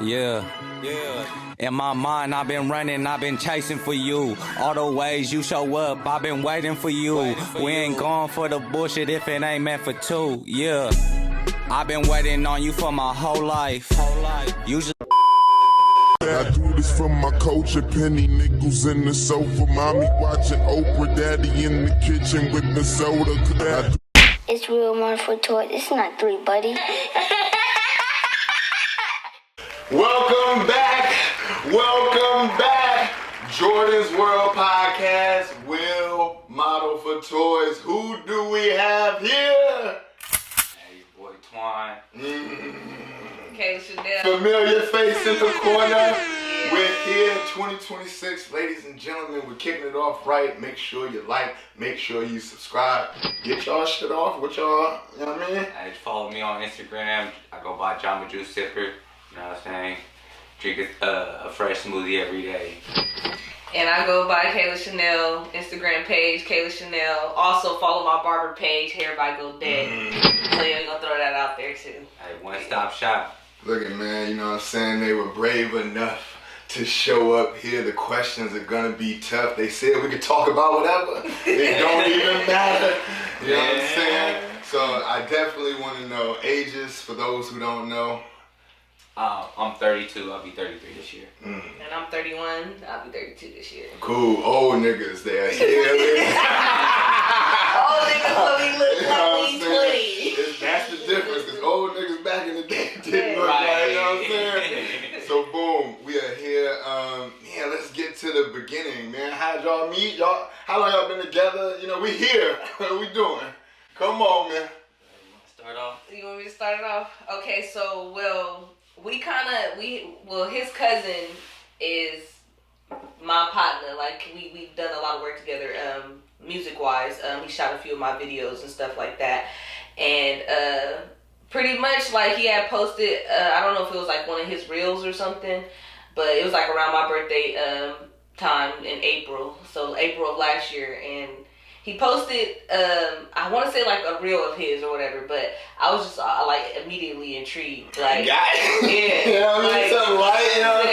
Yeah. In my mind, I've been running, I've been chasing for you. All the ways you show up, I've been waiting for you. We ain't going for the bullshit if it ain't meant for two. Yeah. I've been waiting on you for my whole life. Usually. I do this for my culture, penny nickels in the sofa, mommy watching Oprah, daddy in the kitchen with the soda. It's real 128. It's not 3, buddy. Welcome back. Jordon's World Podcast, Will Model for Toys. Who do we have here? Hey, boy, Twine. Okay, Chanel. Familiar face in the corner. We're here, 2026, ladies and gentlemen. We're kicking it off right. Make sure you like, make sure you subscribe. Get y'all shit off with y'all, you know what I mean? Hey, follow me on Instagram. I go by Jamba Juice Sipper. You know what I'm saying? Drink a fresh smoothie every day. And I go by Kayla Chanel, Instagram page, Kayla Chanel. Also follow my barber page, Hair by Go Dead. So yeah, we're gonna throw that out there too. Hey, one-stop shop. Look at, man, you know what I'm saying? They were brave enough to show up here. The questions are gonna be tough. They said we could talk about whatever. It don't even matter. You know what I'm saying? So I definitely want to know ages for those who don't know. I'm 32. I'll be 33 this year. And I'm 31. I'll be 32 this year. Cool. Old niggas there. Yeah. Old niggas when we look like we 20. That's the difference, because old niggas back in the day didn't look like, you know what I'm saying? So boom, we are here. Yeah, let's get to the beginning, man. How'd y'all meet? How long y'all been together? You know, we here. What are we doing? Come on, man. Start off. You want me to start it off? Okay, so his cousin is my partner. Like we've done a lot of work together, music wise. He shot a few of my videos and stuff like that. And pretty much like he had posted, I don't know if it was like one of his reels or something, but it was like around my birthday time in April. So April of last year, and he posted, I want to say like a reel of his or whatever, but I was just like immediately intrigued. Like, yeah, you know what I mean? Something light, you know what I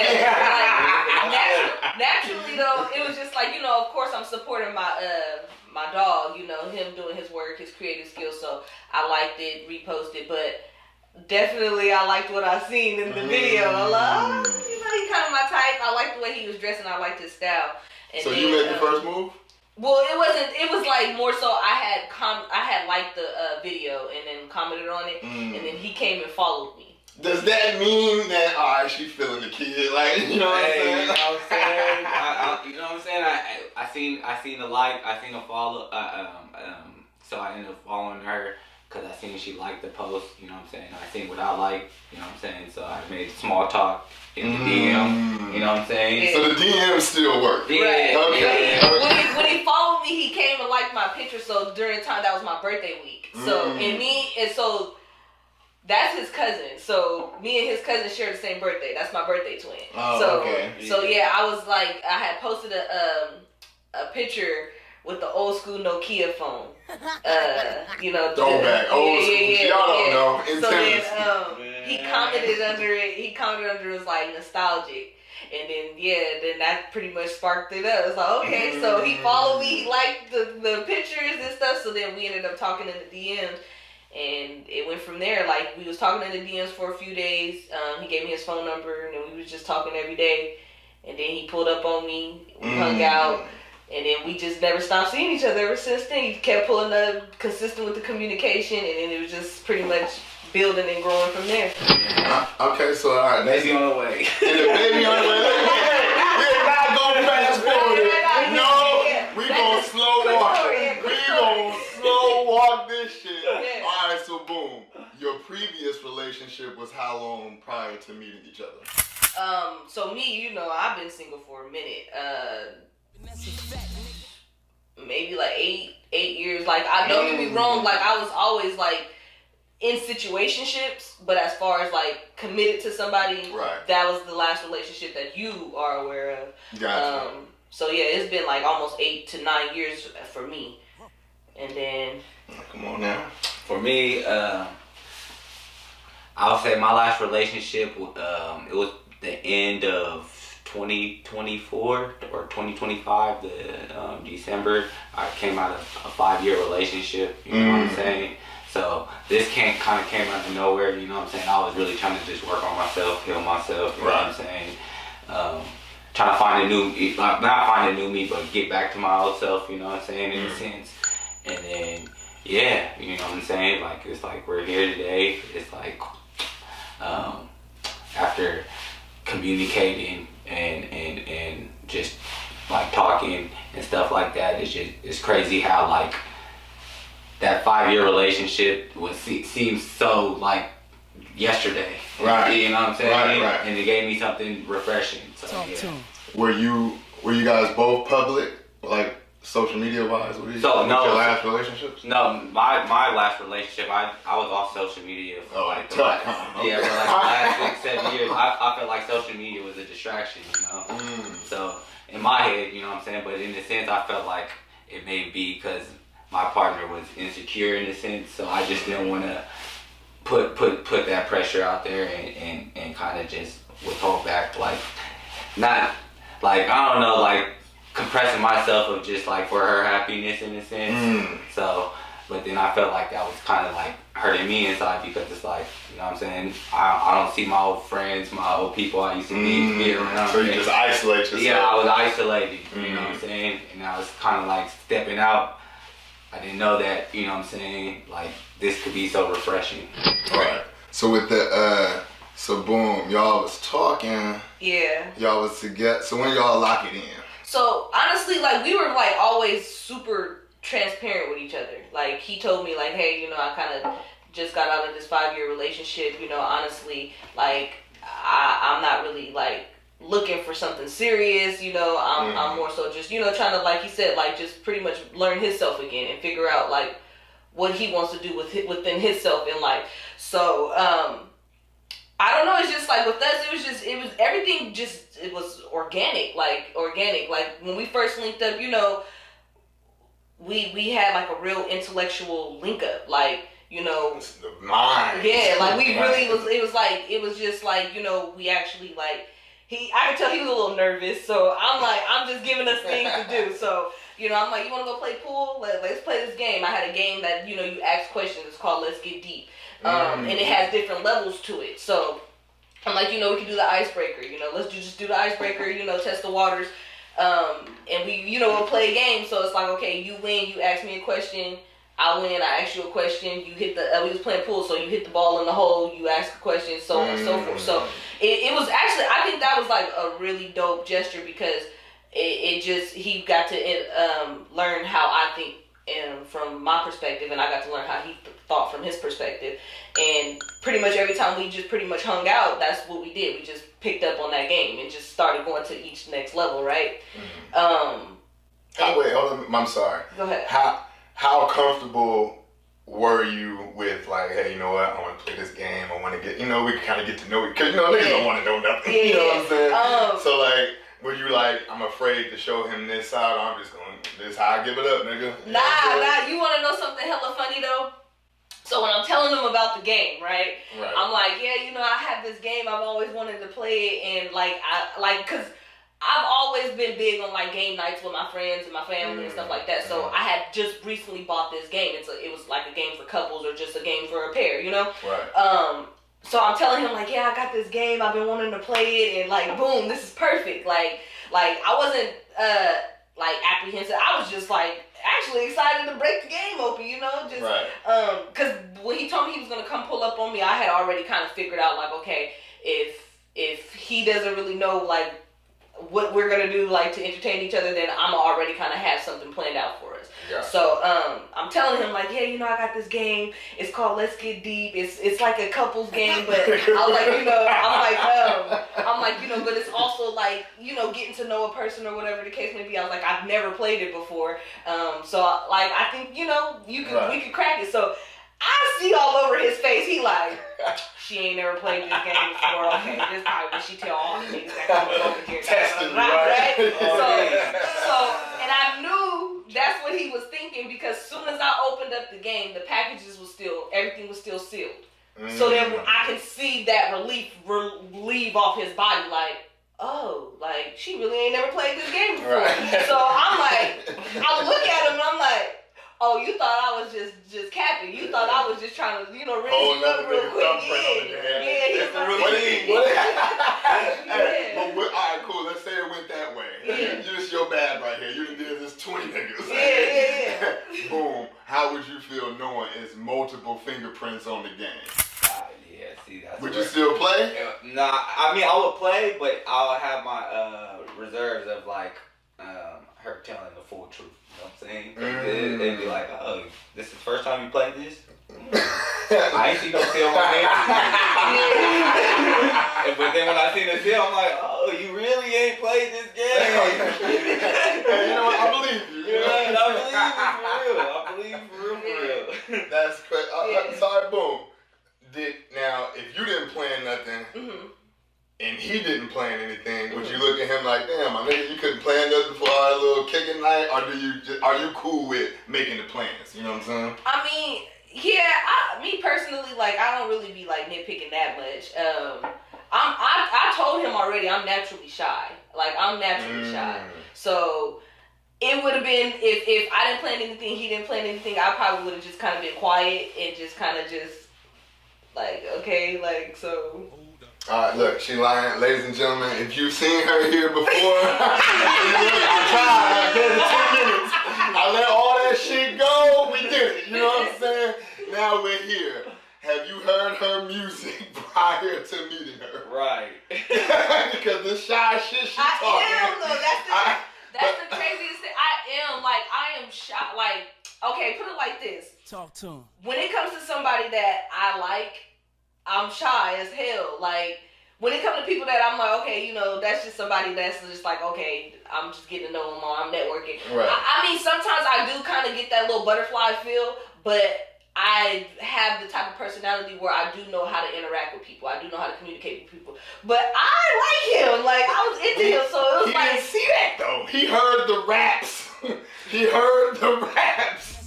mean? Naturally though, it was just like, you know, of course I'm supporting my dog, you know, him doing his work, his creative skills, so I liked it, reposted, but definitely I liked what I seen in the video. I was like, oh, you know, he kind of my type. I liked the way he was dressing, I liked his style. And so then, you made the first move? Well, it was like more so I had liked the video and then commented on it, and then he came and followed me. Does that mean that, alright, she feeling the kid, like, you know what I'm saying? You know what I'm saying? You know what I'm saying? I seen the like, I seen the follow, so I ended up following her because I seen she liked the post, you know what I'm saying? I seen what I like, you know what I'm saying? So I made small talk in the DM, you know what I'm saying? Yeah. So the DM still work? Yeah. Right. Okay. Yeah. When he followed me, he came and liked my picture, so during the time, that was my birthday week. So, so that's his cousin. So me and his cousin share the same birthday. That's my birthday twin. Oh, so, okay. So yeah, I was like, I had posted a picture with the old school Nokia phone. You know, throwback, old school. Y'all don't know. So then he commented under it. He commented under it was like nostalgic. And then that pretty much sparked it up. It's like, okay, so he followed me, he liked the pictures and stuff. So then we ended up talking in the DMs. And it went from there. Like, we was talking in the DMs for a few days. He gave me his phone number, and then we was just talking every day. And then he pulled up on me. We hung out. And then we just never stopped seeing each other ever since then. He kept pulling up, consistent with the communication. And then it was just pretty much building and growing from there. Okay, so all right. Baby on the way. And the baby on the way. We're not going to fast forward it. No, we're going to slow walk it. We're going to slow walk this shit. Yeah. All right, so boom. Your previous relationship was how long prior to meeting each other? So me, you know, I've been single for a minute. Maybe like eight years. Like, I don't get me wrong, like I was always like in situationships, but as far as like committed to somebody, right, that was the last relationship that you are aware of. Gotcha. So yeah, it's been like almost 8 to 9 years for me. And then come on now. For me, I would say my last relationship, it was the end of 2024 or 2025, December. I came out of a 5-year relationship, you know what I'm saying? So this kind of came out of nowhere, you know what I'm saying? I was really trying to just work on myself, heal myself, you know what I'm saying? Trying to find a new, not find a new me, but get back to my old self, you know what I'm saying, in a sense. And then, yeah, you know what I'm saying? Like, it's like we're here today. It's like, after communicating and just like talking and stuff like that, it's crazy how like that 5-year relationship seems so like yesterday. Right. You know what I'm saying? Right. And it gave me something refreshing. So yeah. Were you guys both public, like social media wise? Your last relationships? No, my last relationship, I was off social media for like the last, for like the last 6-7 years. I felt like social media was a distraction, you know. So in my head, you know what I'm saying, but in a sense, I felt like it may be because my partner was insecure in a sense, so I just didn't want to put that pressure out there and kind of just withhold back, like not like I don't know, like compressing myself of just like for her happiness in a sense. So, but then I felt like that was kind of like hurting me inside because it's like, you know what I'm saying, I don't see my old friends, my old people I used to be around. So you just isolate yourself. Yeah, I was isolated, you know what I'm saying, and I was kind of like stepping out. I didn't know that, you know what I'm saying, like this could be so refreshing. Right. So with the so boom, y'all was talking. Yeah. Y'all was together. So when y'all lock it in? So honestly, like we were like always super transparent with each other. Like he told me like, hey, you know, I kind of just got out of this 5-year relationship. You know, honestly, like I'm not really like looking for something serious. You know, I'm more so just, you know, trying to, like he said, like just pretty much learn himself again and figure out like what he wants to do within himself in life. So I don't know. It's just like with us, it was everything. Just it was organic. Like when we first linked up, you know, we had like a real intellectual link up. Like, you know, the mind. Yeah, like we really was. It was just like, you know, we actually like I could tell he was a little nervous. So I'm just giving us things to do. So, you know, I'm like, you want to go play pool? Let's play this game. I had a game that, you know, you ask questions. It's called Let's Get Deep. And it has different levels to it. So I'm like, you know, we can do the icebreaker. You know, let's just do the icebreaker, you know, test the waters. And we, you know, we'll play a game. So it's like, okay, you win, you ask me a question. I win, I ask you a question. You hit we was playing pool, so you hit the ball in the hole, you ask a question, so on and so forth. So it was actually, I think that was like a really dope gesture because he got to learn how I think from my perspective, and I got to learn how he thought from his perspective. And pretty much every time we just pretty much hung out, that's what we did. We just picked up on that game and just started going to each next level, right? Wait, hold on. I'm sorry. Go ahead. How comfortable were you with like, hey, you know what? I want to play this game. I want to get, you know, we can kind of get to know it because, you know, niggas don't want to know nothing. Yeah. You know what I'm saying? So like, were you like, I'm afraid to show him this side? I'm just going, this is how I give it up, nigga. Nah. You want to know something hella funny though? So when I'm telling them about the game, right? I'm like, yeah, you know, I have this game. I've always wanted to play it, and cause I've always been big on like game nights with my friends and my family and stuff like that. So I had just recently bought this game. It was like a game for couples or just a game for a pair, you know? Right. So I'm telling him like, yeah, I got this game. I've been wanting to play it, and like, boom, this is perfect. Like I wasn't like apprehensive. I was just like actually excited to break the game open, you know? Just cause when he told me he was gonna come pull up on me, I had already kind of figured out like, okay, if he doesn't really know like what we're gonna do like to entertain each other, then I'm already kind of have something planned out for us. Yeah. So I'm telling him like, yeah, you know, I got this game. It's called Let's Get Deep. It's like a couples game, but I was like, you know, I'm like, you know, but it's also like, you know, getting to know a person or whatever the case may be. I was like, I've never played it before, so like I think, you know, we could crack it. So I see all over his face. He like, she ain't never played this game before. Okay, this probably what she tell all the niggas that come over here. Testing, right? So, and I knew that's what he was thinking because as soon as I opened up the game, the packages was still, everything was still sealed. So then I can see that relieve off his body, like, oh, like, she really ain't never played this game before. Right. So I'm like, I look at him and I'm like, oh, you thought I was just capping. You thought I was just trying to, raise you up real quick. Yeah. All right, cool. Let's say it went that way. Yeah. It's your bad right here. You done did this 20 niggas. Yeah. Boom. How would you feel knowing it's multiple fingerprints on the game? Yeah, see, that's would you still play? Nah, I mean, I would play, but I'll have my reserves of, like, her telling the full truth. You know what I'm saying? They'd be like, oh, this is the first time you played this? I ain't seen no film on there. But then when I seen the film, I'm like, oh, you really ain't played this game. Hey, you know what? I believe you. Yeah, I believe you for real. That's crazy. Sorry, boom. Now, if you didn't plan nothing, and he didn't plan anything, would you look at him like, damn, my nigga, you couldn't plan nothing for our little kicking night, or are you cool with making the plans? You know what I'm saying? I mean, yeah, me personally, like, I don't really be like nitpicking that much. I told him already I'm naturally shy. Like, I'm naturally shy. So it would have been if I didn't plan anything, he didn't plan anything, I probably would have just kind of been quiet and just kind of like, okay, like, so. Alright, look, she lying. Ladies and gentlemen, if you've seen her here before, I tried. I gave it 2 minutes. I let all that shit go. We did it. You know what I'm saying? Now we're here. Have you heard her music prior to meeting her? Right. Because the shy shit she talking. I am, though. That's the craziest thing. I am shy. Like, okay, put it like this. Talk to him. When it comes to somebody that I like, I'm shy as hell. Like, when it comes to people that I'm like, okay, that's just somebody that's just like, okay, I'm just getting to know them or I'm networking. Right. I mean, sometimes I do kind of get that little butterfly feel, but I have the type of personality where I do know how to interact with people. I do know how to communicate with people. But I like him. Like, I was into him, so it was he like... didn't see that, though. He heard the raps. He heard the raps.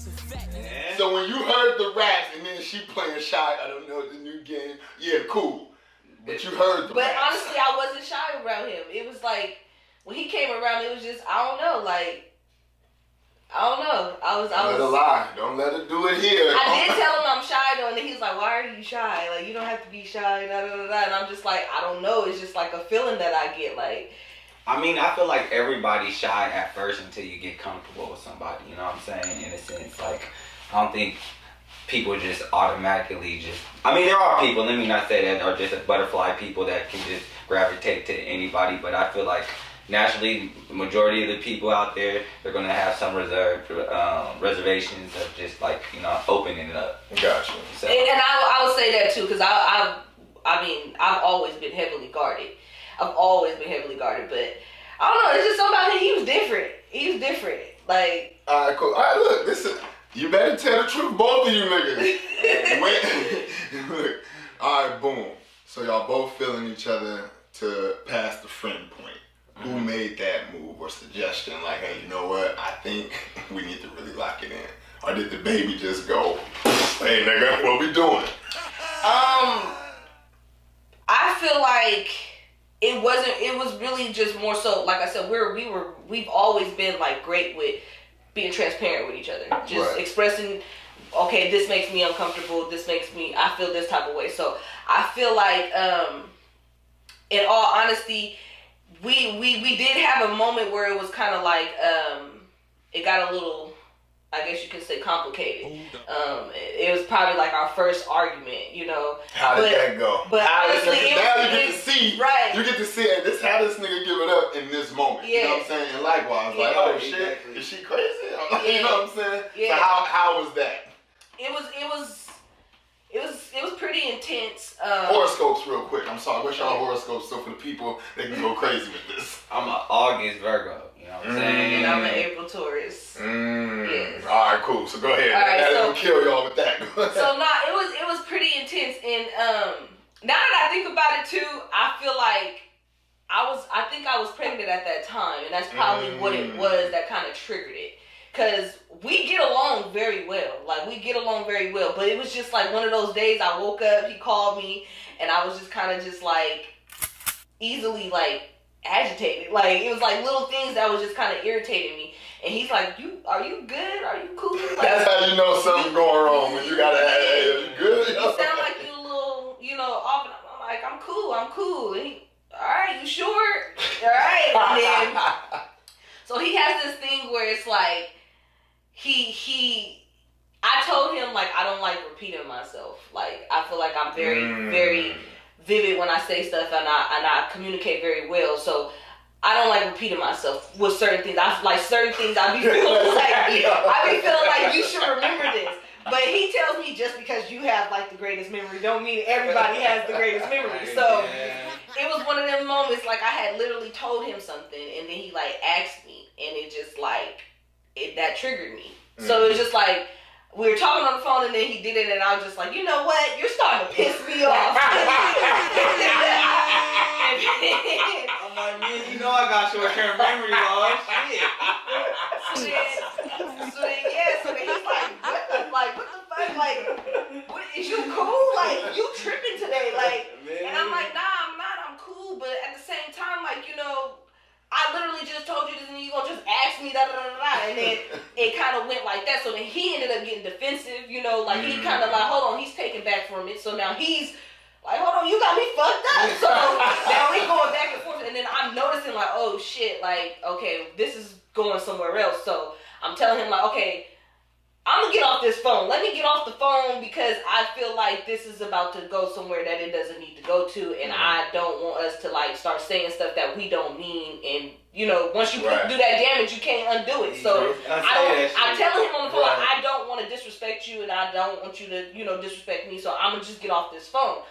So when you heard the raps and then she playing shy, I don't know, the new game, yeah, cool. But you heard the raps. But honestly, I wasn't shy around him. It was like, when he came around, it was just, I don't know. I was. Let her lie. Don't let her do it here. I did tell him I'm shy though, and then he's like, "Why are you shy? Like, you don't have to be shy." Da, da, da, da. And I'm just like, I don't know. It's just like a feeling that I get. Like, I mean, I feel like everybody's shy at first until you get comfortable with somebody. You know what I'm saying? In a sense, like, I don't think people just automatically just. I mean, there are people. Let me not say that are just butterfly people that can just gravitate to anybody. But I feel like naturally, the majority of the people out there, they're gonna have some reservations of just like, opening it up. Gotcha. So. And I would say that too, because I mean, I've always been heavily guarded. But I don't know. It's just something about him. He was different. Like. All right, cool. All right, look. Listen. You better tell the truth, both of you niggas. Look. All right, boom. So y'all both feeling each other to pass the friend point. Who made that move or suggestion? Like, hey, you know what? I think we need to really lock it in. Or did the baby just go, hey, nigga, what we doing? I feel like it was really just more so, like I said, we've always been like great with being transparent with each other. Just expressing, okay, this makes me uncomfortable, I feel this type of way. So I feel like, in all honesty, we did have a moment where it was kind of like, it got a little, I guess you could say, complicated. It was probably like our first argument, How did that go? But honestly, you get to see, right? You get to see, and this how this nigga give it up in this moment. Yeah. You know what I'm saying? And likewise, like, oh shit, exactly. Is she crazy? Yeah. You know what I'm saying? Yeah. So how was that? It was pretty intense. Horoscopes, real quick. I'm sorry. What's y'all horoscopes? So for the people, they can go crazy with this. I'm an August Virgo. You know what I'm saying? And I'm an April Taurus. Yes. All right, cool. So go ahead. All right, That'll kill y'all with that. So it was pretty intense, and now that I think about it too, I feel like I think I was pregnant at that time, and that's probably what it was that kind of triggered it. Because we get along very well. Like, we get along very well. But it was just like one of those days I woke up, he called me, and I was just kind of just like easily like agitated. Like, it was like little things that was just kind of irritating me. And he's like, are you good? Are you cool? Like, that's how you know something's going wrong when you gotta ask, hey, are you good? You sound like you a little, off. And I'm like, I'm cool. And he, all right, you sure? All right. And then, so he has this thing where it's like, I told him, like, I don't like repeating myself. Like, I feel like I'm very, very vivid when I say stuff, and I communicate very well. So I don't like repeating myself with certain things. I be feeling like you should remember this. But he tells me just because you have like the greatest memory don't mean everybody has the greatest memory. So it was one of them moments, like I had literally told him something, and then he like asked me, and it just like that triggered me. So it was just like we were talking on the phone, and then he did it, and I was just like, you know what? You're starting to piss me off. I'm like, man, I got short-term memory loss. Shit. So then he's like, what the fuck? Like, what, is you cool? Like, you tripping today? Like, man. And I'm like, nah, I'm not. I'm cool. But at the same time, like, I literally just told you this, and you gonna just ask me da. And then it kind of went like that. So then he ended up getting defensive, like he kind of like, hold on, he's taken back from it. So now he's like, hold on, you got me fucked up. So now we going back and forth, and then I'm noticing like, oh shit, like, okay, this is going somewhere else. So I'm telling him like, okay, I'm gonna get off this phone. Let me get off the phone because I feel like this is about to go somewhere that it doesn't need to go to, and I don't want us to like start saying stuff that we don't mean. And once you do that damage, you can't undo it. So I tell him on the phone, I don't want to disrespect you, and I don't want you to disrespect me. So I'm gonna just get off this phone.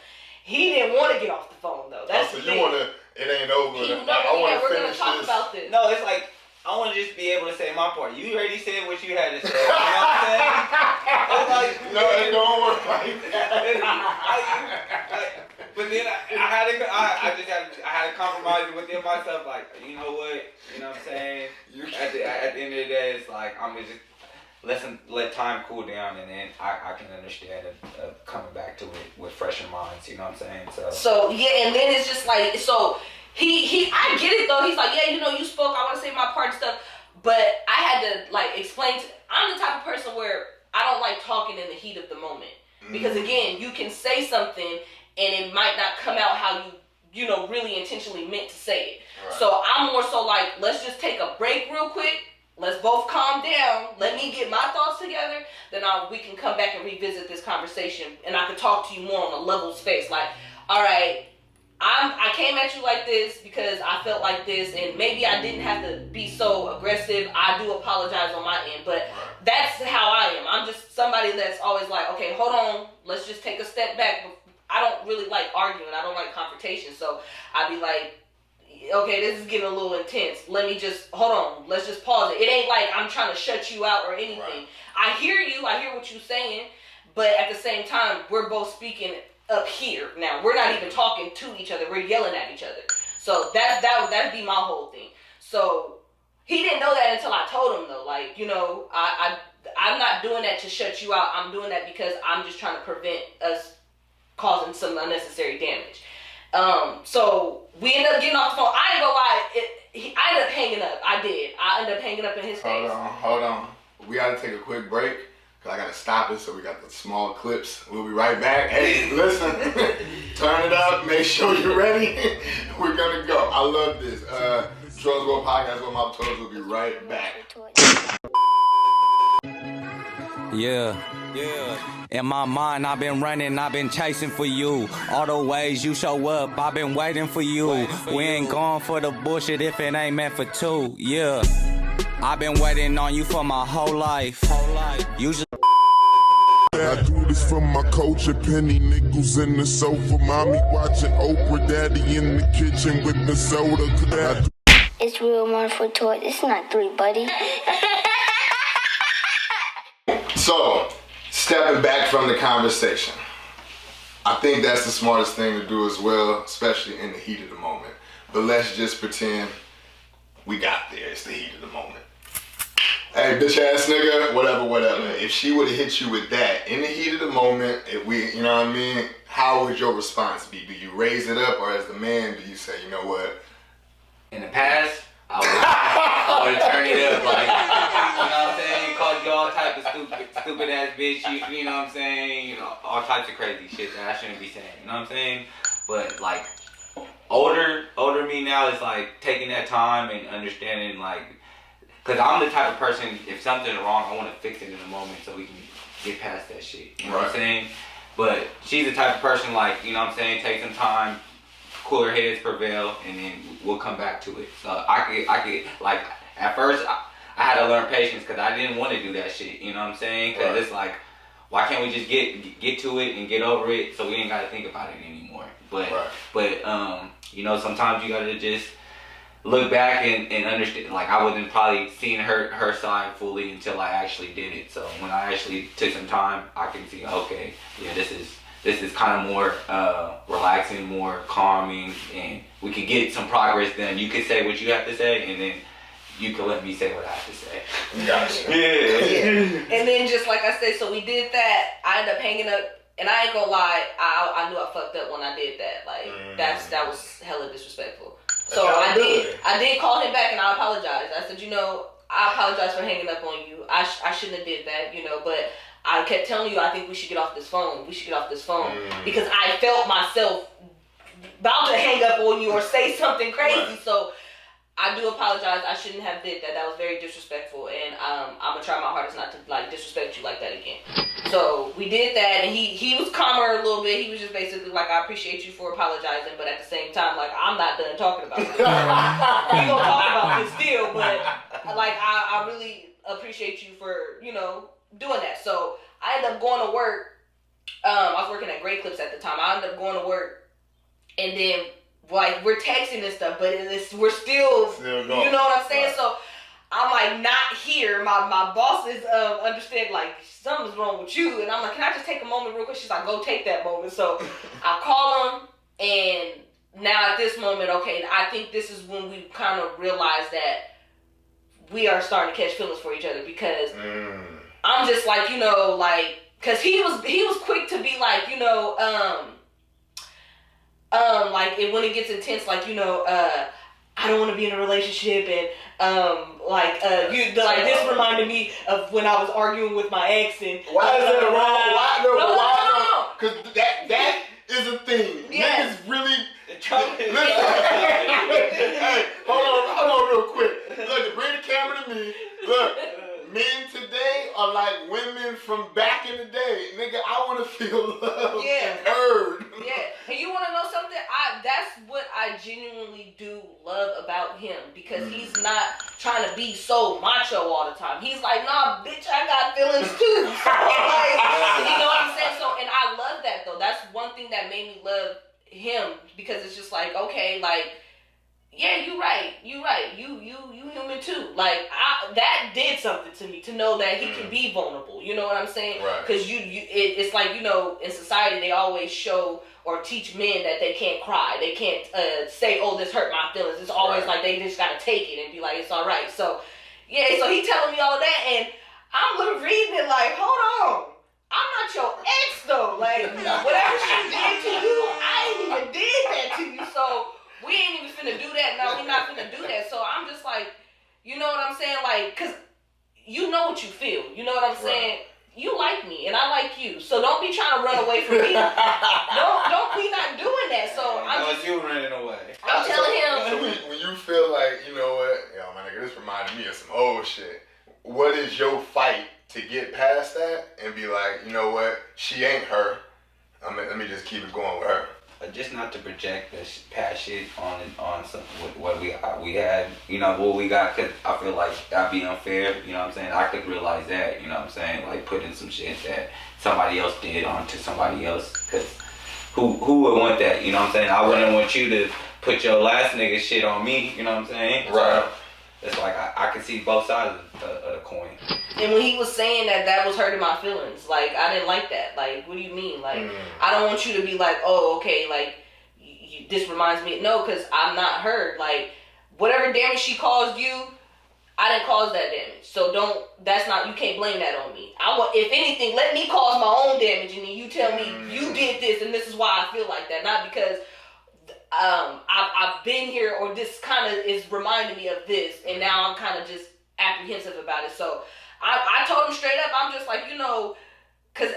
He didn't want to get off the phone though. That's so the you thing. want to? It ain't over. We're gonna talk about this. No, it's like, I want to just be able to say my part. You already said what you had to say. You know what I'm saying? It's like, no, it don't work like that. But then I had to compromise within myself. Like, you know what? You know what I'm saying? At the end of the day, it's like, I'm gonna just let time cool down, and then I can understand coming back to it with fresher minds. You know what I'm saying? So yeah, and then it's just like so. I get it though. He's like, yeah, you spoke. I want to say my part and stuff. But I had to like explain. I'm the type of person where I don't like talking in the heat of the moment. Because again, you can say something and it might not come out how you really intentionally meant to say it. Right. So I'm more so like, let's just take a break real quick. Let's both calm down. Let me get my thoughts together. Then we can come back and revisit this conversation. And I can talk to you more on a level space. Like, all right, I came at you like this because I felt like this, and maybe I didn't have to be so aggressive. I do apologize on my end, but that's how I am. I'm just somebody that's always like, okay, hold on, let's just take a step back. I don't really like arguing. I don't like confrontation. So I'd be like, okay, this is getting a little intense. Let me just, hold on, let's just pause it. It ain't like I'm trying to shut you out or anything. Right. I hear you, I hear what you're saying, but at the same time, we're both speaking up here. Now, we're not even talking to each other, we're yelling at each other. So that'd be my whole thing. So he didn't know that until I told him though. Like, I'm not doing that to shut you out. I'm doing that because I'm just trying to prevent us causing some unnecessary damage. So we ended up getting off the phone. I ain't gonna lie, I ended up hanging up. I did. I ended up hanging up in his face. Hold on. We gotta take a quick break, because I gotta stop it, so we got the small clips. We'll be right back. Hey, listen, turn it up, make sure you're ready. We're gonna go. I love this. Trolls Go Podcast with my toes. We'll be right back. Yeah. In my mind, I've been running, I've been chasing for you. All the ways you show up, I've been waiting for you. We ain't going for the bullshit if it ain't meant for two. Yeah. I've been waiting on you for my whole life. Usually I do this for my culture, penny nickels in the sofa, mommy watching Oprah, daddy in the kitchen with the soda. It's real 128. It's not 3, buddy. So, stepping back from the conversation, I think that's the smartest thing to do as well, especially in the heat of the moment. But let's just pretend we got there. It's the heat of the moment. hey, bitch ass nigga, whatever. If she would have hit you with that in the heat of the moment, you know what I mean? How would your response be? Do you raise it up, or as the man, do you say, you know what? In the past, I would have turned it up, like, you know what I'm saying? Called you all type of stupid ass bitch, you know what I'm saying? You know, all types of crazy shit that I shouldn't be saying, you know what I'm saying? But like, older me now is like taking that time and understanding, like, cause I'm the type of person, if something's wrong, I want to fix it in a moment so we can get past that shit, you know what I'm saying? But she's the type of person, like, you know what I'm saying, take some time, cooler heads prevail, and then we'll come back to it. So I could like, at first I had to learn patience because I didn't want to do that shit, you know what I'm saying? Because it's like, why can't we just get to it and get over it so we ain't got to think about it anymore? But you know, sometimes you got to just look back and understand. Like, I wasn't probably seeing her side fully until I actually did it. So when I actually took some time, I can see, okay, yeah, this is kind of more relaxing, more calming, and we could get some progress done. You could say what you have to say, and then you can let me say what I have to say. Gotcha. Yeah. And then just like I said, so we did that. I ended up hanging up, and I ain't gonna lie, I knew I fucked up when I did that. Like, that was hella disrespectful. So I did call him back and I apologized. I said, you know, I apologize for hanging up on you. I shouldn't have did that, you know, but I kept telling you, I think we should get off this phone. Because I felt myself about to hang up on you or say something crazy. Right. So I do apologize. I shouldn't have did that. That was very disrespectful, and I'm gonna try my hardest not to like disrespect you like that again. So we did that, and he was calmer a little bit. He was just basically like, I appreciate you for apologizing, but at the same time, like, I'm not done talking about this. We gonna talk about this still, but like I really appreciate you for, you know, doing that. So I ended up going to work. I was working at Great Clips at the time. I ended up going to work, and then like we're texting and stuff, but we're still going. You know what I'm saying? Right. So I'm like not here. My boss is understand like something's wrong with you, and I'm like, can I just take a moment real quick? She's like, go take that moment. So I call him, and now at this moment, okay, I think this is when we kind of realize that we are starting to catch feelings for each other, because I'm just like, you know, like, cause he was quick to be like, you know, like when it gets intense, like, you know, I don't want to be in a relationship, and this reminded me of when I was arguing with my ex, and why is that wrong? No. Because that is a thing. Yes. Niggas really. Hey, hold on, real quick. Look, bring the camera to me. Look. Men today are like women from back in the day. Nigga, I want to feel loved and heard. Yeah. And you want to know something? That's what I genuinely do love about him, because he's not trying to be so macho all the time. He's like, nah, bitch, I got feelings too. So, like, you know what I'm saying? So, and I love that, though. That's one thing that made me love him, because it's just like, okay, like, yeah, you right. You human too. Like, that did something to me, to know that he can be vulnerable. You know what I'm saying? Because it's like, you know, in society they always show or teach men that they can't cry, they can't say, oh, this hurt my feelings. It's always like they just gotta take it and be like, it's all right. So yeah, so he telling me all of that, and I'm reading it like, hold on, I'm not your ex though. Like, whatever she did to you, I ain't even did that to you. So we ain't even finna do that. No, we not finna do that. So I'm just like, you know what I'm saying? Like, cause you know what you feel. You know what I'm saying? You like me and I like you. So don't be trying to run away from me. don't be not doing that. So I'm just, you running away. I'm telling him. So when you feel like, you know what, yo, my nigga, this reminded me of some old shit. What is your fight to get past that and be like, you know what, she ain't her. Let me just keep it going with her. Just not to project this past shit on some what we had, you know, what we got, cause I feel like that'd be unfair, you know what I'm saying? I could realize that, you know what I'm saying? Like putting some shit that somebody else did onto somebody else, cause who would want that, you know what I'm saying? I wouldn't want you to put your last nigga shit on me, you know what I'm saying? Right. So it's like I can see both sides of the coin. And when he was saying that was hurting my feelings. Like, I didn't like that. Like, what do you mean? Like, I don't want you to be like, oh, okay, like, this reminds me. No, because I'm not her. Like, whatever damage she caused you, I didn't cause that damage. So you can't blame that on me. If anything, let me cause my own damage and then you tell me you did this and this is why I feel like that. Not because I've been here or this kind of is reminding me of this and now I'm kind of just apprehensive about it. So I told him straight up, I'm just like, because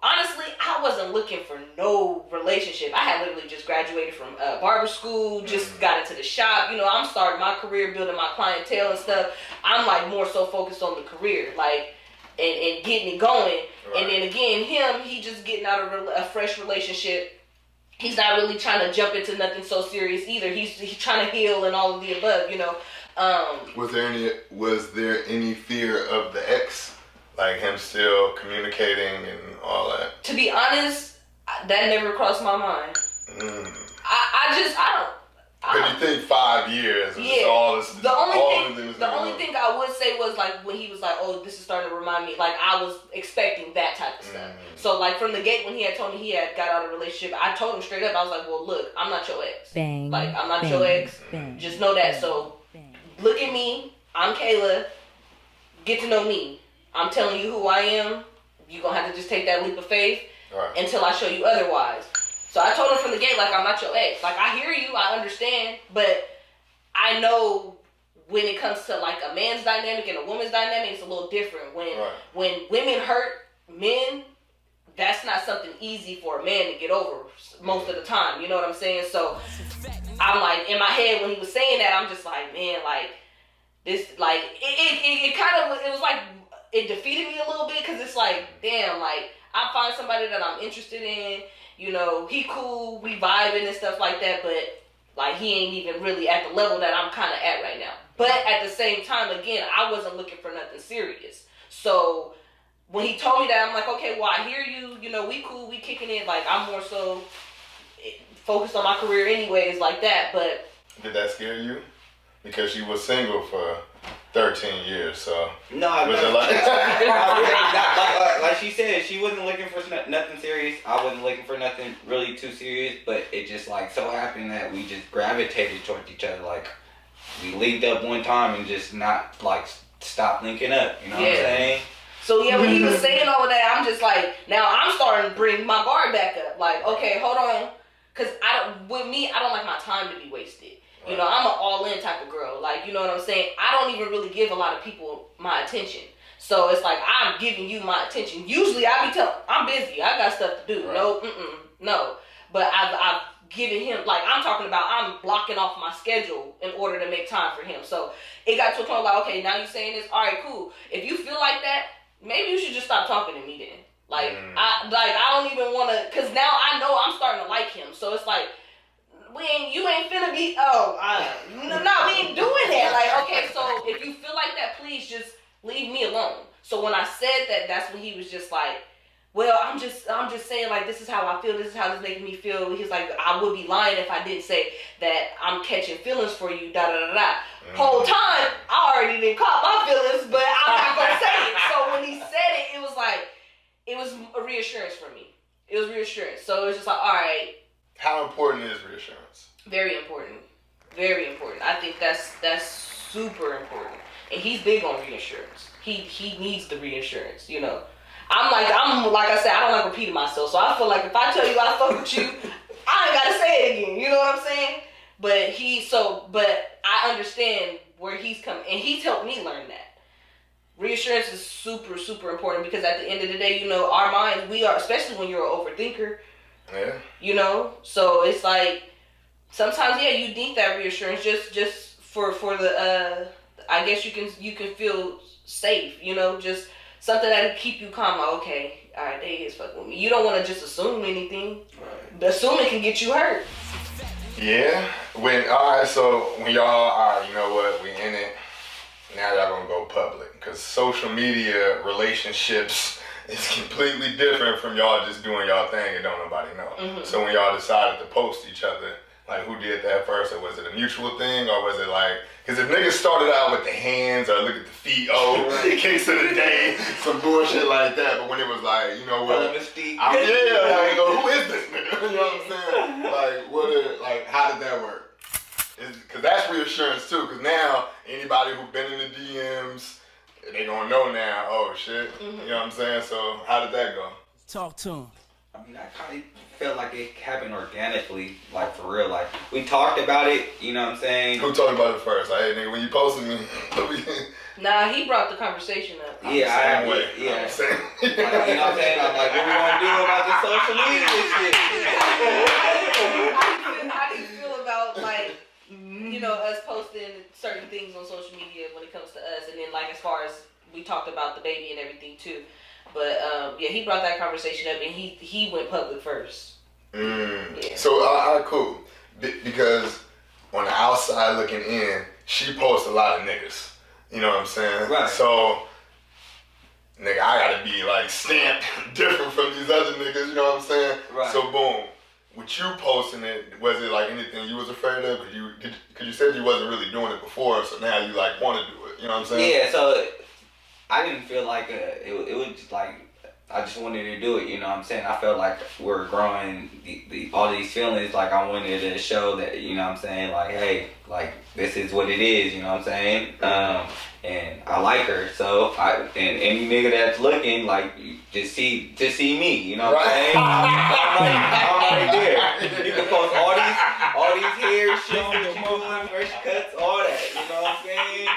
honestly, I wasn't looking for no relationship. I had literally just graduated from barber school, just got into the shop. I'm starting my career, building my clientele and stuff. I'm like more so focused on the career, like, and getting it going. Right. And then again, he just getting out of a fresh relationship. He's not really trying to jump into nothing so serious either. He's trying to heal and all of the above, Was there any fear of the ex? Like him still communicating and all that? To be honest, that never crossed my mind. But you think 5 years is all this? The only thing I would say was like when he was like, "Oh, this is starting to remind me." Like I was expecting that type of stuff. So like from the gate when he had told me he had got out of a relationship, I told him straight up. I was like, "Well, look, I'm not your ex. Bang, like I'm not your ex. Just know that. So look at me. I'm Kayla. Get to know me. I'm telling you who I am. You're going to have to just take that leap of faith until I show you otherwise." So I told him from the gate, like, I'm not your ex. Like, I hear you. I understand. But I know when it comes to, like, a man's dynamic and a woman's dynamic, it's a little different. When women hurt men, that's not something easy for a man to get over most of the time. You know what I'm saying? So I'm like, in my head, when he was saying that, I'm just like, man, like, this, like, it was like, it defeated me a little bit because it's like, damn, like, I find somebody that I'm interested in, he cool, we vibing and stuff like that, but, like, he ain't even really at the level that I'm kind of at right now. But at the same time, again, I wasn't looking for nothing serious. So when he told me that, I'm like, okay, well, I hear you, we cool, we kicking it, like, I'm more so focused on my career anyways, like that, but. Did that scare you? Because you were single for 13 years, so. No, was it like? Like she said, she wasn't looking for nothing serious. I wasn't looking for nothing really too serious, but it just like so happened that we just gravitated towards each other. Like we linked up one time and just not like stopped linking up. You know what I'm saying? So yeah, when he was saying all of that, I'm just like, now I'm starting to bring my guard back up. Like, okay, hold on, because I don't like my time to be wasted. I'm an all-in type of girl. Like, you know what I'm saying? I don't even really give a lot of people my attention. So it's like, I'm giving you my attention. Usually I'm busy. I got stuff to do. Right. No. But I've given him, like, I'm blocking off my schedule in order to make time for him. So it got to a point like, okay, now you're saying this. All right, cool. If you feel like that, maybe you should just stop talking to me then. Like, I don't even want to, because now I know I'm starting to like him. So it's like, you ain't finna be, we ain't doing that. Like, okay, so if you feel like that, please just leave me alone. So when I said that, that's when he was just like, well, I'm just saying, like, this is how I feel, this is how this making me feel. He's like, I would be lying if I didn't say that I'm catching feelings for you, da-da-da-da. Whole time, I already didn't caught my feelings, but I'm not gonna say it. So when he said it, it was like, it was a reassurance for me. It was reassurance. So it was just like, all right. How important is reassurance? Very important. Very important. I think that's super important. And he's big on reassurance. He needs the reassurance, I'm like I said, I don't like repeating myself. So I feel like if I tell you I fuck with you, I ain't gotta say it again. You know what I'm saying? But I understand where he's coming, and he's helped me learn that. Reassurance is super, super important because at the end of the day, our minds, we are, especially when you're an overthinker. Yeah. So it's like sometimes, you need that reassurance just for the I guess you can feel safe, just something that'll keep you calm. Like, okay, all right, they is fucking with me. You don't want to just assume anything. Right. The assuming can get you hurt. Yeah. So when y'all, all right, you know what, we in it. Now y'all gonna go public because social media relationships is completely different from y'all just doing y'all thing and don't nobody know. Mm-hmm. So when y'all decided to post each other, like who did that first, or was it a mutual thing, or was it like, because if niggas started out with the hands or look at the feet, kicks of the day, some bullshit like that, but when it was like, you know what, who is this nigga? You know what I'm saying? Like, how did that work? Because that's reassurance too. Because now anybody who been in the DMs, they gonna know now. Oh shit, you know what I'm saying? So how did that go? Talk to him. I mean, I kind of felt like it happened organically, like for real. Like we talked about it, you know what I'm saying? Who talked about it first? Like, hey nigga, when you posted me, Nah, he brought the conversation up. Yeah, same way. Yeah. I'm saying. Like, you know what I'm saying? I'm like, what we gonna do about this social media shit? How do you feel about like, you know, us posting certain things on social media when it comes to us, and then like as far as we talked about the baby and everything too, but yeah, he brought that conversation up and he went public first. Yeah. So all right, cool. Because on the outside looking in, she posts a lot of niggas. You know what I'm saying? Right. So, nigga, I gotta be like stamped different from these other niggas. You know what I'm saying? Right. So boom. With you posting it, was it like anything you was afraid of? Cause you said you wasn't really doing it before, so now you like want to do it. You know what I'm saying? Yeah. So I didn't feel like it was just like I just wanted to do it. You know what I'm saying? I felt like we're growing all these feelings. Like I wanted to show that, you know what I'm saying? Like, hey, like this is what it is. You know what I'm saying? And I like her, so and any nigga that's looking, like, just see me, you know what I'm saying? I'm right there. You can post all these hair shit, fresh cuts, all that, you know what I'm saying?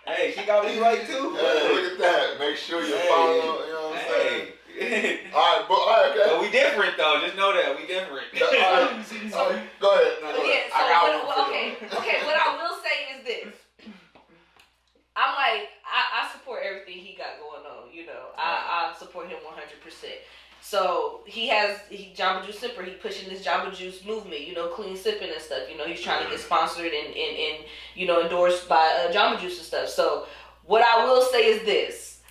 Hey, she got me right too. Hey, look at that. Make sure you follow, you know what I'm saying? Alright, okay. But we different though, just know that, we different. Alright, go ahead. No, go ahead. Okay, what I will say is this. I'm like, I support everything he got going on, you know. I support him 100%. So Jamba Juice Sipper, he pushing this Jamba Juice movement, you know, clean sipping and stuff. You know, he's trying to get sponsored and you know, endorsed by Jamba Juice and stuff. So what I will say is this.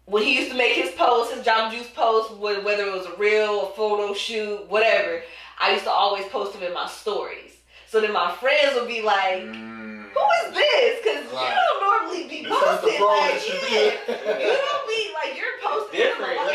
When he used to make his posts, his Jamba Juice posts, whether it was a reel, a photo shoot, whatever, I used to always post them in my stories. So then my friends would be like, who is this? Because you don't normally be posting like, you don't be like, you're posting different. You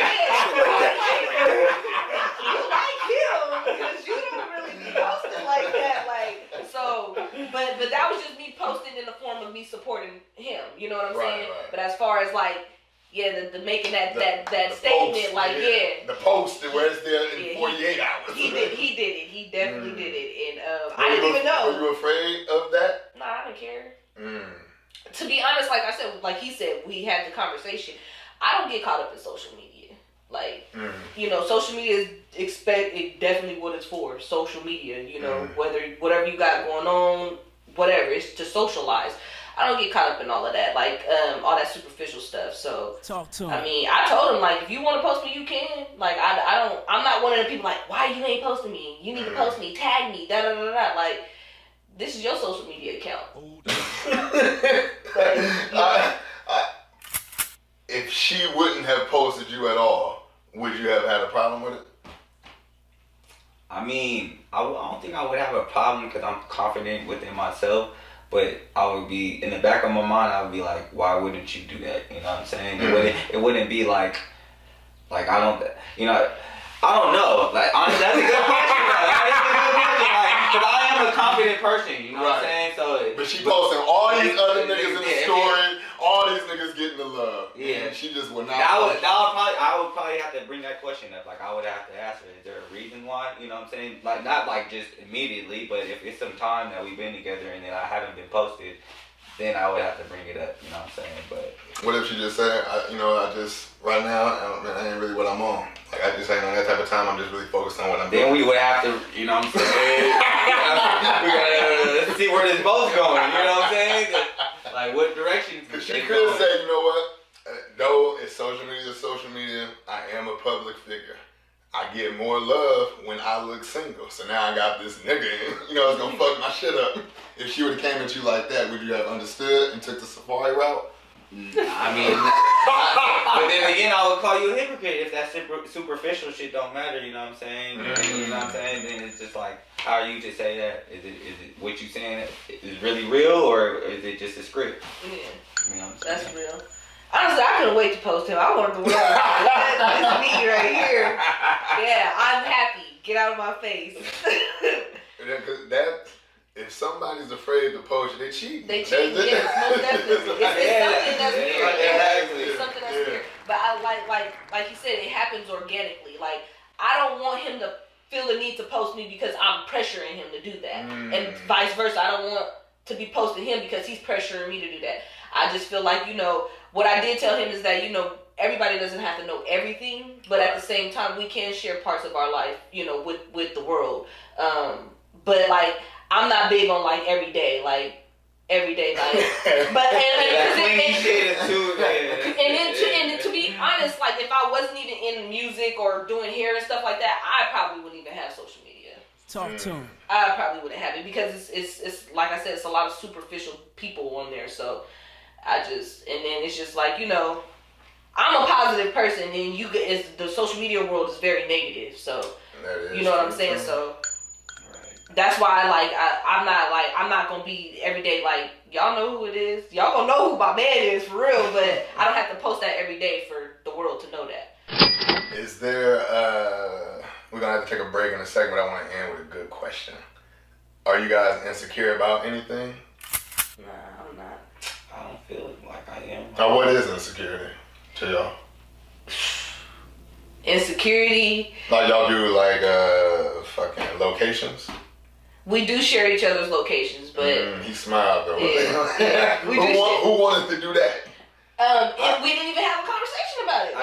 like him because you don't really be posting like that. Like, so, but that was just me posting in the form of me supporting him. You know what I'm saying? Right. But as far as like, yeah, the making that the statement, post, like, yeah. The post where it's there in 48 hours. He did it. He definitely did it. And I didn't even know. Were you afraid of that? Nah, I didn't care. To be honest, like I said, like he said, we had the conversation. I don't get caught up in social media. Like, you know, social media is definitely what it's for. Social media, you know, whatever you got going on, whatever, it's to socialize. I don't get caught up in all of that, like all that superficial stuff. So, talk to him. I mean, I told him, like, if you want to post me, you can. Like, I'm not one of the people like, why you ain't posting me? You need to post me, tag me, da da da da. Like, this is your social media account. If she wouldn't have posted you at all, would you have had a problem with it? I mean, I don't think I would have a problem because I'm confident within myself. But I would be, in the back of my mind, I would be like, why wouldn't you do that? You know what I'm saying? It wouldn't be like I don't, you know, I don't know. Like, honestly, that's a good question. Because I am a confident person, you know what I'm saying? So, but she posting all these other niggas in the story, all these niggas getting the love. Yeah. And she just would not. I would probably have to bring that question up. Like, I would have to ask her, is there a reason why? You know what I'm saying? Like, not like just immediately, but if it's some time that we've been together and then I haven't been posted, then I would have to bring it up. You know what I'm saying? But what if she just said, right now, I ain't really what I'm on. Like, I just ain't on that type of time. I'm just really focused on what I'm doing. Then we would have to, you know what I'm saying? we gotta see where this boat's going. You know what I'm saying? Like, what direction? Because she could say, you know what? Though it's social media, I am a public figure. I get more love when I look single. So now I got this nigga, you know, it's gonna fuck my shit up. If she would've came at you like that, would you have understood and took the safari route? I mean, but then again, I would call you a hypocrite if that superficial shit don't matter. You know what I'm saying? You know what I'm saying? Then it's just like, how are you to say that? Is it what you saying is really real, or is it just a script? Yeah, you know what I'm saying? That's real. Honestly, I couldn't wait to post him. I wanted to wear this me right here. Yeah, I'm happy. Get out of my face. That if if somebody's afraid to post, they cheat. They cheat, yes, most definitely. It's something that's weird. Exactly. It's something that's weird. But I like you said, it happens organically. Like, I don't want him to feel the need to post me because I'm pressuring him to do that. And vice versa. I don't want to be posting him because he's pressuring me to do that. I just feel like, what I did tell him is that, everybody doesn't have to know everything, but at the same time, we can share parts of our life, with the world. But like, I'm not big on like everyday life. But and to be honest, like if I wasn't even in music or doing hair and stuff like that, I probably wouldn't even have social media. Talk to him. I probably wouldn't have it because it's like I said, it's a lot of superficial people on there. So and then it's just like, I'm a positive person, and the social media world is very negative. So you know what I'm saying. So that's why I'm not gonna be every day like y'all know who it is. Y'all gonna know who my man is for real, but I don't have to post that every day for the world to know that. Is there? We're gonna have to take a break in a second, but I want to end with a good question. Are you guys insecure about anything? Nah, I'm not. I don't feel like I am. Now, what is insecurity to y'all? Insecurity. Like y'all do like fucking locations. We do share each other's locations, but he smiled though. Yeah. Who wanted to do that? And we didn't even have a conversation about it.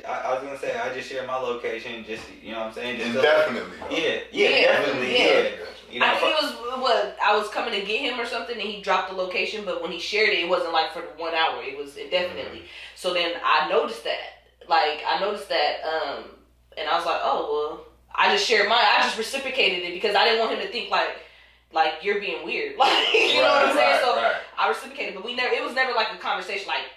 I was gonna say I just share my location, just you know what I'm saying. Just Indefinitely. Definitely. I think it was I was coming to get him or something, and he dropped the location. But when he shared it, it wasn't like for the 1 hour. It was indefinitely. So then I noticed that. And I was like, oh well. I just shared mine. I just reciprocated it because I didn't want him to think like you're being weird. Like you know what I'm saying? So I reciprocated, but it was never like a conversation like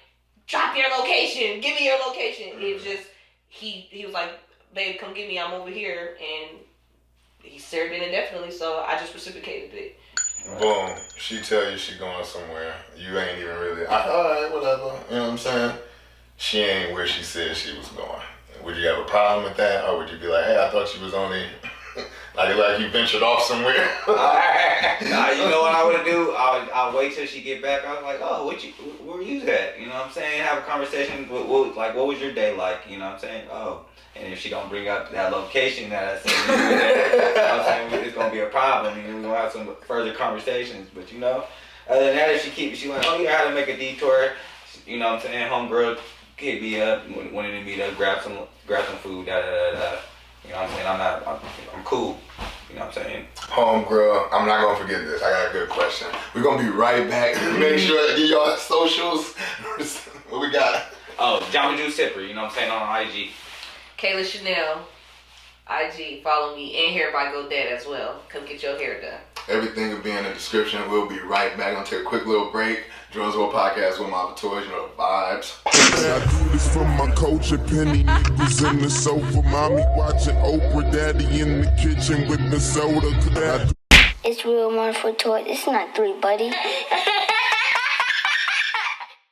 drop your location, give me your location. It was just he was like, babe, come get me, I'm over here, and he shared it indefinitely, so I just reciprocated it. Boom. She tell you she going somewhere. You ain't even really alright, whatever. You know what I'm saying? She ain't where she said she was going. Would you have a problem with that, or would you be like, hey, I thought she was only like you ventured off somewhere? Nah, you know what I would do? I'll wait till she get back. I was like, oh, where were you at? You know what I'm saying? Have a conversation. What was your day like? You know what I'm saying? Oh, and if she don't bring up that location that I said, you know what I'm saying, it's gonna be a problem. And we're gonna have some further conversations. But other than that, if she like, oh yeah, I had to make a detour. You know what I'm saying? Homegirl hit me up, wanted to meet up, grab some food, da da da da. You know what I'm saying? I'm cool. You know what I'm saying? Homegirl, I'm not gonna forget this. I got a good question. We're gonna be right back. Make sure to get y'all socials. What we got? Oh, Jamba Juice Sipper, you know what I'm saying, on IG. Kayla Chanel, IG, follow me, and Hair by GoDad as well. Come get your hair done. Everything will be in the description. We'll be right back. Gonna take a quick little break. Jordan's World Podcast with my toys, the vibes. I do this for my culture, penny nickels in the sofa, mommy watching Oprah, daddy in the kitchen with the soda. It's real 1 for toy. It's not 3, buddy.